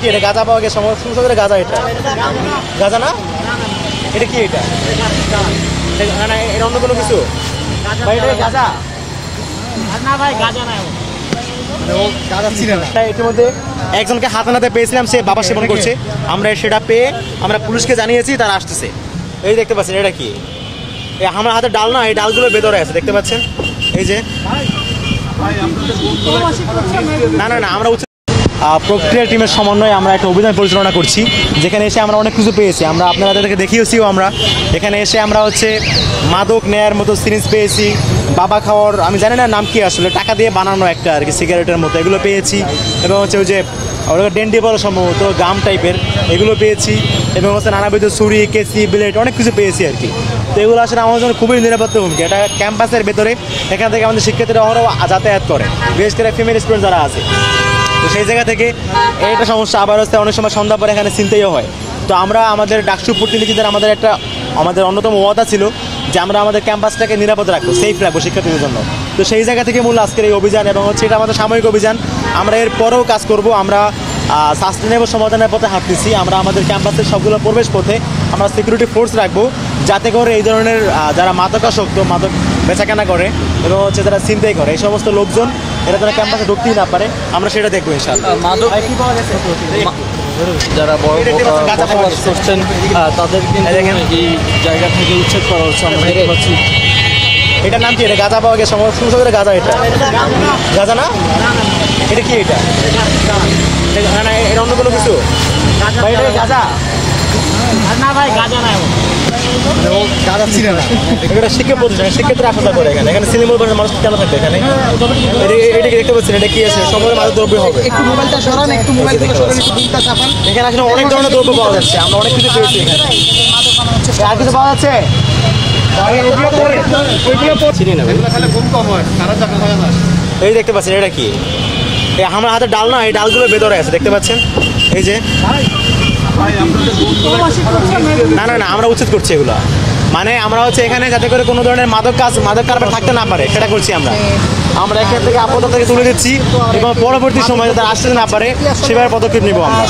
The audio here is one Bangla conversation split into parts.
কি? এটা গাঁজা পাওয়া গেছে সমস্যা করে গাঁজা, এটা গাঁজা না? এটা কি? এটা না, এটা অন্য কোনো কিছু ভাই? এটা গাঁজা না ভাই, গাঁজা না। ইতিমধ্যে একজনকে হাতে নাতে পেয়েছিলাম, সে বাবা সেবন করছে। আমরা সেটা পেয়ে আমরা পুলিশকে জানিয়েছি, তারা আসতেছে। এই দেখতে পাচ্ছেন এটা কি? আমার হাতে ডাল না, এই ডালগুলো ভেতরে আছে, দেখতে পাচ্ছেন এই যে। না না না, আমরা প্রক্রিয়া টিমের সমন্বয়ে আমরা একটা অভিযান পরিচালনা করছি, যেখানে এসে আমরা অনেক কিছু পেয়েছি। আমরা আপনাদেরকে দেখিয়েছিও। আমরা এখানে এসে আমরা হচ্ছে মাদক নেয়ার মতো সিরিঞ্জ পেয়েছি, বাবা খাওয়ার, আমি জানি না নাম কি আসলে, টাকা দিয়ে বানানো একটা আর কি সিগারেটের মতো, এগুলো পেয়েছি। এবং হচ্ছে ওই যে ডেন্ডি বলা সম্ভবত গাম টাইপের, এগুলো পেয়েছি। এবং হচ্ছে নানাবিধ ছুরি, কেসি, ব্লেড, অনেক কিছু পেয়েছি আর কি। তো এগুলো আসলে আমাদের জন্য খুবই নিরাপত্তা হুমকি। এটা ক্যাম্পাসের ভেতরে, এখান থেকে আমাদের শিক্ষার্থীরা অহরহ যাতায়াত করে, বিশেষ করে ফিমেল স্টুডেন্ট যারা আছে। তো সেই জায়গা থেকে এইটা সমস্যা। আবার হচ্ছে অনেক সময় সন্ধ্যা পরে এখানে চিন্তাইও হয়। তো আমরা আমাদের ডাকসু প্রতিনিধিদের আমাদের অন্যতম ওয়াদা ছিল যে আমরা আমাদের ক্যাম্পাসটাকে নিরাপদ রাখবো, সেফ রাখবো শিক্ষার্থীদের জন্য। তো সেই জায়গা থেকে মূল আজকের এই অভিযান, এবং হচ্ছে এটা আমাদের সাময়িক অভিযান। আমরা এর পরেও কাজ করব। আমরা সাস্টেনেবল সমাধানের পথে হাঁটতেছি। আমরা আমাদের ক্যাম্পাসের সবগুলো প্রবেশ পথে আমরা সিকিউরিটি ফোর্স রাখবো, যাতে করে এই ধরনের যারা মাদকাসক্ত, মাদক বেচাকেনা করে এবং হচ্ছে যারা ছিনতাই করে, এই সমস্ত লোকজন এরা যারা ক্যাম্পাসে ঢুকতেই না পারে, আমরা সেটা দেখবো ইনশাআল্লাহ। মাদক কি পাওয়া গেছে? যারা বসবাস করছেন তাদের এই জায়গা থেকে উচ্ছেদ করা হচ্ছে, আমরা দেখতে পাচ্ছি। এটার নাম কি? এটা গাঁজা পাওয়া গেছে সমস্যা করে গাঁজা, এটা গাঁজা না? এটা কি? এটা না না, এটা অন্য কোনো কিছু ভাই? এটা গাঁজা না ভাই, গাঁজা না। এটা শিক্ষা প্রতিষ্ঠান, শিক্ষার্থীরা আসা করে এখানে। এখানে সিনেমার মানুষ কেন থাকবে এখানে? এটাকে দেখতে পাচ্ছেন, এটা কি আছে? সময় মাদক দ্রব্য হবে। এখানে আসলে অনেক ধরনের দ্রব্য পাওয়া যাচ্ছে, আমরা অনেক কিছু পেয়েছি এখানে। আর কিছু পাওয়া যাচ্ছে? এই দেখতে পাচ্ছেন এটা কি? আমার হাতে ডাল না, এই ডালগুলো ভেতরে আছে, দেখতে পাচ্ছেন এই যে। না না না, আমরা উচিত করছি এগুলো। মানে আমরা হচ্ছে এখানে যাতে করে কোনো ধরনের মাদক কারবার থাকতে না পারে, সেটা করছি আমরা এখান থেকে আপাতত থেকে তুলে দিচ্ছি, এবং পরবর্তী সময় যাতে আসতে না পারে সেভাবে পদক্ষেপ নিব আমরা।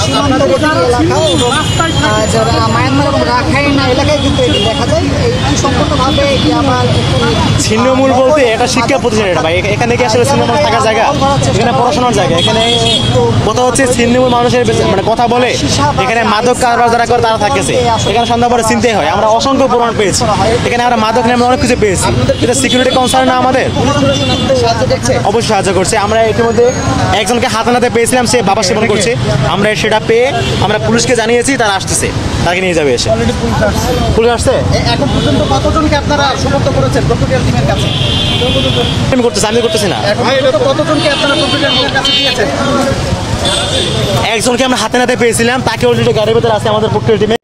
ছিন্নমূল বলতে এটা শিক্ষা প্রতিষ্ঠান, এটা ভাই। এখানে কি আসলে ছিন্নমূল থাকার জায়গা? এখানে পড়াশোনার জায়গা। এখানে কথা হচ্ছে ছিন্নমূল মানুষের মানে কথা বলে এখানে মাদক কারবার যারা করে তারা থাকেছে। এখানে সন্ধ্যা পরে চিনতে হয়। আমরা অসংখ্য প্রমাণ পেয়েছি এখানে, আমরা মাদক নিয়ে অনেক কিছু পেয়েছি। এটা সিকিউরিটি কনসার্ন না আমাদের? অবশ্যই সাহায্য করছে। আমরা ইতিমধ্যে একজনকে হাতে নাতে পেয়েছিলাম, সে বাবা সেবন করছে। আমরা সেটা পেয়ে আমরা পুলিশকে জানিয়েছি, তারা আসতেছে, তাকে নিয়ে যাবে এসে। পুলিশ আসছে? এখন পর্যন্ত কতজনকে আপনারা সমর্থ করেছেন প্রক্রিয়া টিমের কাছে? আমি করতেছি না। কতজনকে আপনারা প্রক্রিয়া টিমের কাছে দিয়েছেন? একজনকে আমরা হাতে নাতে পেয়েছিলাম, তাকে অলরেডি গাড়ির ভেতরে আছে আমাদের প্রক্রিয়া টিমে।